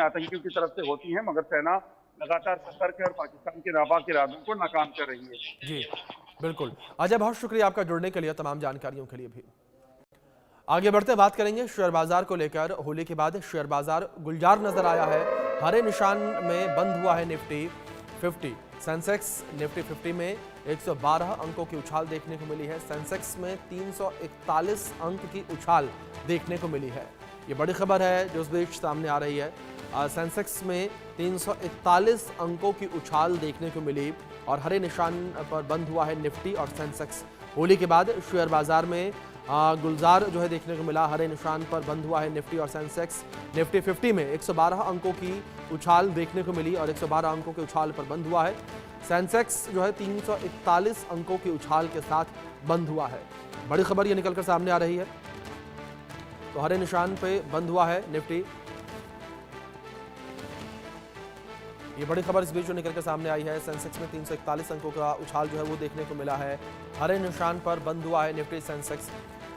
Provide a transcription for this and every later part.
आतंकियों की तरफ से होती हैं, मगर सेना लगातार सतर्क है और पाकिस्तान के नापाक इरादों को नाकाम कर रही है। जी बिल्कुल। अजय, बहुत शुक्रिया आपका जुड़ने के लिए, तमाम जानकारियों के लिए भी। आगे बढ़ते बात करेंगे शेयर बाजार को लेकर। होली के बाद शेयर बाजार गुलजार नजर आया है। हरे निशान में बंद हुआ है निफ्टी 50। सेंसेक्स निफ्टी 50 में 112 अंकों की उछाल देखने को मिली है। सेंसेक्स में 341 अंक की उछाल देखने को मिली है। ये बड़ी खबर है जो इस बीच सामने आ रही है। सेंसेक्स में 341 अंकों की उछाल देखने को मिली और हरे निशान पर बंद हुआ है निफ्टी और सेंसेक्स। होली के बाद शेयर बाजार में गुलजार जो है देखने को मिला। हरे निशान पर बंद हुआ है निफ्टी और सेंसेक्स। निफ्टी 50 में 112 अंकों की उछाल देखने को मिली और 112 अंकों के उछाल पर बंद हुआ है। सेंसेक्स जो है 341 अंकों की उछाल के साथ बंद हुआ है। बड़ी खबर ये निकलकर सामने आ रही है। तो हरे निशान पे बंद हुआ है निफ्टी। ये बड़ी खबर इस बीच जो निकल कर सामने आई है। सेंसेक्स में 341 अंकों का उछाल जो है वो देखने को मिला है। हरे निशान पर बंद हुआ है निफ्टी सेंसेक्स।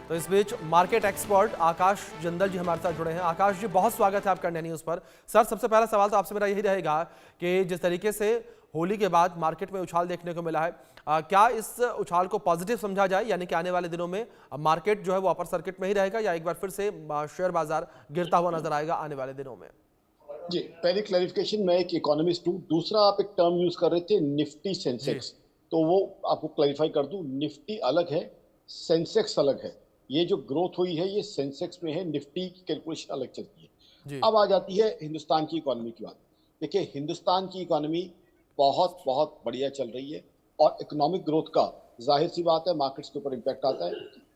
तो इस बीच मार्केट एक्सपर्ट आकाश जिंदल जी हमारे साथ जुड़े हैं। आकाश जी, बहुत स्वागत है आपका इंडिया न्यूज़ पर। सर, सबसे पहला सवाल तो आपसे मेरा यही रहेगा कि जिस तरीके से होली के बाद मार्केट में उछाल देखने को मिला है, क्या इस उछाल को पॉजिटिव समझा जाए, यानी कि आने वाले दिनों में मार्केट जो है वो अपर सर्किट में ही रहेगा या एक बार फिर से शेयर बाजार गिरता हुआ नजर आएगा आने वाले दिनों में? जी, पहली क्लैरिफिकेशन, मैं एक इकोनॉमिस्ट हूँ। दूसरा, आप एक टर्म यूज कर रहे थे निफ्टी जी सेंसेक्स, तो वो आपको क्लैरिफाई कर दूं। निफ्टी अलग है, सेंसेक्स अलग है। ये जो ग्रोथ हुई है ये सेंसेक्स में है, निफ्टी की कैलकुलेशन अलग चलती है। जी अब आ जाती है हिंदुस्तान की इकोनॉमी की बात। देखिए, हिंदुस्तान की इकोनॉमी बहुत बहुत बढ़िया चल रही है और इकोनॉमिक ग्रोथ का जाहिर सी बात है मार्केट्स के ऊपर इम्पैक्ट आता है।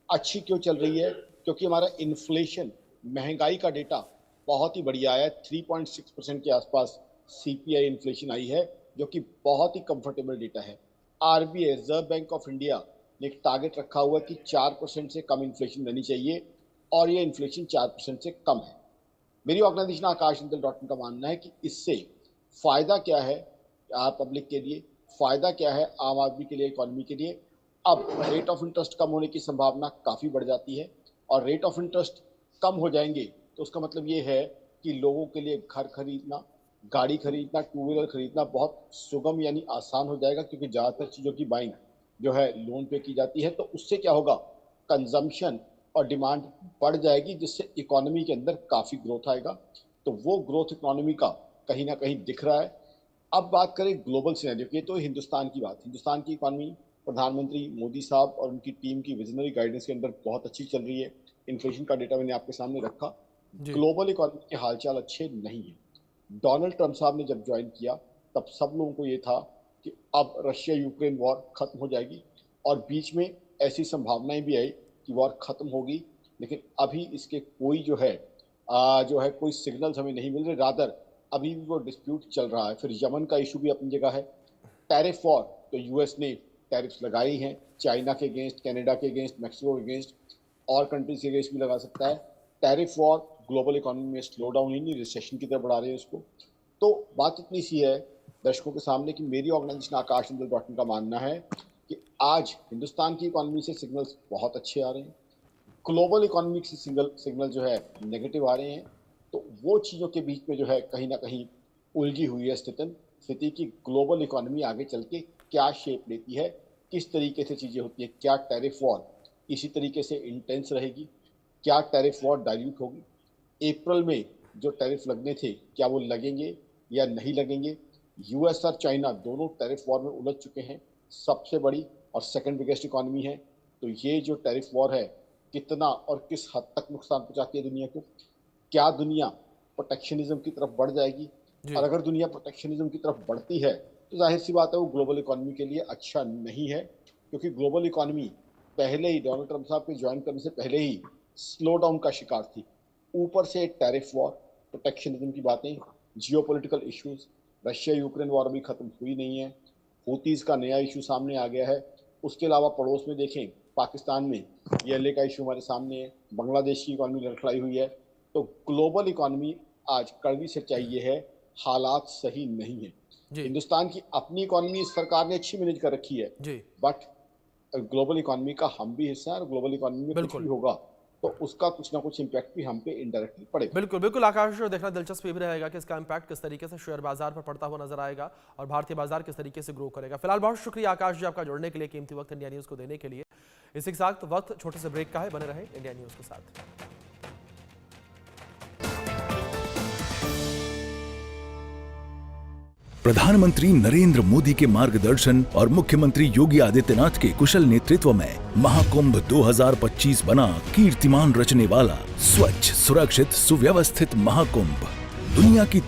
अच्छी क्यों चल रही है? क्योंकि हमारा इन्फ्लेशन, महंगाई का डेटा बहुत ही बढ़िया आया है। 3.6% के आसपास सीपीआई इन्फ्लेशन आई है, जो कि बहुत ही कंफर्टेबल डेटा है। RBI, reserve bank of India ने एक टारगेट रखा हुआ है कि 4% से कम इन्फ्लेशन रहनी चाहिए और ये इन्फ्लेशन 4% से कम है। मेरी organisation Akash Indal dot in का मानना है कि इससे फायदा क्या है पब्लिक के लिए, फायदा क्या है आम आदमी के लिए, इकोनॉमी के लिए। अब रेट ऑफ इंटरेस्ट कम होने की संभावना काफ़ी बढ़ जाती है और रेट ऑफ इंटरेस्ट कम हो जाएंगे तो उसका मतलब ये है कि लोगों के लिए घर खरीदना, गाड़ी खरीदना, टू व्हीलर खरीदना बहुत सुगम यानी आसान हो जाएगा, क्योंकि ज़्यादातर चीज़ों की बाइंग जो है लोन पे की जाती है। तो उससे क्या होगा, कंजम्पशन और डिमांड बढ़ जाएगी, जिससे इकोनॉमी के अंदर काफ़ी ग्रोथ आएगा। तो वो ग्रोथ इकोनॉमी का कहीं ना कहीं दिख रहा है। अब बात करें ग्लोबल सिनेरियो की, तो हिंदुस्तान की बात, हिंदुस्तान की इकोनॉमी प्रधानमंत्री मोदी साहब और उनकी टीम की विजनरी गाइडेंस के अंदर बहुत अच्छी चल रही है। इन्फ्लेशन का डेटा मैंने आपके सामने रखा। जी ग्लोबल इकोनॉमी के हालचाल अच्छे नहीं है। डोनाल्ड ट्रंप साहब ने जब ज्वाइन किया तब सब लोगों को ये था कि अब रशिया यूक्रेन वॉर खत्म हो जाएगी, और बीच में ऐसी संभावनाएं भी आई कि वॉर खत्म होगी, लेकिन अभी इसके कोई जो है कोई सिग्नल्स हमें नहीं मिल रहे। रादर अभी भी वो डिस्प्यूट चल रहा है। फिर यमन का इशू भी अपनी जगह है। टैरिफ वॉर, तो यूएस ने टैरिफ्स लगाई हैं चाइना के अगेंस्ट, कनाडा के अगेंस्ट, मैक्सिको के अगेंस्ट, और कंट्रीज के अगेंस्ट भी लगा सकता है। टैरिफ वॉर ग्लोबल इकोनॉमी में स्लो डाउन ही नहीं, रिसेशन की तरफ बढ़ा रहे हैं उसको। तो बात इतनी सी है दर्शकों के सामने कि मेरी organisation Akash Indal dot in का मानना है कि आज हिंदुस्तान की इकोनॉमी से सिग्नल्स बहुत अच्छे आ रहे हैं, ग्लोबल इकोनॉमिक से सिग्नल जो है नेगेटिव आ रहे हैं। तो वो चीज़ों के बीच में जो है कहीं ना कहीं उलझी हुई है स्थिति की ग्लोबल इकोनॉमी आगे चल के क्या शेप लेती है, किस तरीके से चीज़ें होती है। क्या टैरिफ वॉर इसी तरीके से इंटेंस रहेगी? क्या टैरिफ वॉर डाइल्यूट होगी? अप्रैल में जो टैरिफ लगने थे क्या वो लगेंगे या नहीं लगेंगे? यूएस और चाइना दोनों टैरिफ वॉर में उलझ चुके हैं, सबसे बड़ी और सेकंड बिगेस्ट इकोनॉमी है। तो ये जो टैरिफ वॉर है कितना और किस हद तक नुकसान पहुंचाती है दुनिया को? क्या दुनिया प्रोटेक्शनिज्म की तरफ बढ़ जाएगी? और जी अगर दुनिया प्रोटेक्शनिज्म की तरफ बढ़ती है तो जाहिर सी बात है वो ग्लोबल इकोनॉमी के लिए अच्छा नहीं है, क्योंकि ग्लोबल इकोनॉमी पहले ही डोनाल्ड ट्रंप साहब के ज्वाइन करने से पहले ही स्लो डाउन का शिकार थी। ऊपर से टैरिफ वॉर, प्रोटेक्शनिज्म की बातें, geopolitical issues, Russia Ukraine war भी खत्म हुई नहीं है, हूतीज का नया इशू सामने आ गया है। उसके अलावा पड़ोस में देखें, पाकिस्तान में ये का इशू हमारे सामने है, बांग्लादेश की इकोनॉमी लड़खड़ाई हुई है। तो ग्लोबल इकोनॉमी आज कड़वी सच्चाई ये है, हालात सही नहीं है। जी हिंदुस्तान की अपनी इकोनॉमी सरकार ने अच्छी मैनेज कर रखी है, जी बट ग्लोबल इकोनॉमी का हम भी हिस्सा है और ग्लोबल इकोनॉमी में कुछ भी बिल्कुल। होगा तो उसका कुछ ना कुछ इम्पैक्ट भी हम पे इनडायरेक्टली पड़ेगा। बिल्कुल बिल्कुल आकाश, देखना दिलचस्प भी रहेगा कि इसका इम्पैक्ट किस तरीके से शेयर बाजार पर पड़ता हुआ नजर आएगा और भारतीय बाजार किस तरीके से ग्रो करेगा। फिलहाल बहुत शुक्रिया आकाश जी आपका जुड़ने के लिए, कीमती वक्त इंडिया न्यूज़ को देने के लिए। इसी के साथ वक्त छोटे से ब्रेक का है, बने रहे इंडिया न्यूज़ के साथ। प्रधानमंत्री नरेंद्र मोदी के मार्गदर्शन और मुख्यमंत्री योगी आदित्यनाथ के कुशल नेतृत्व में महाकुंभ 2025 बना कीर्तिमान रचने वाला स्वच्छ, सुरक्षित, सुव्यवस्थित महाकुंभ। दुनिया की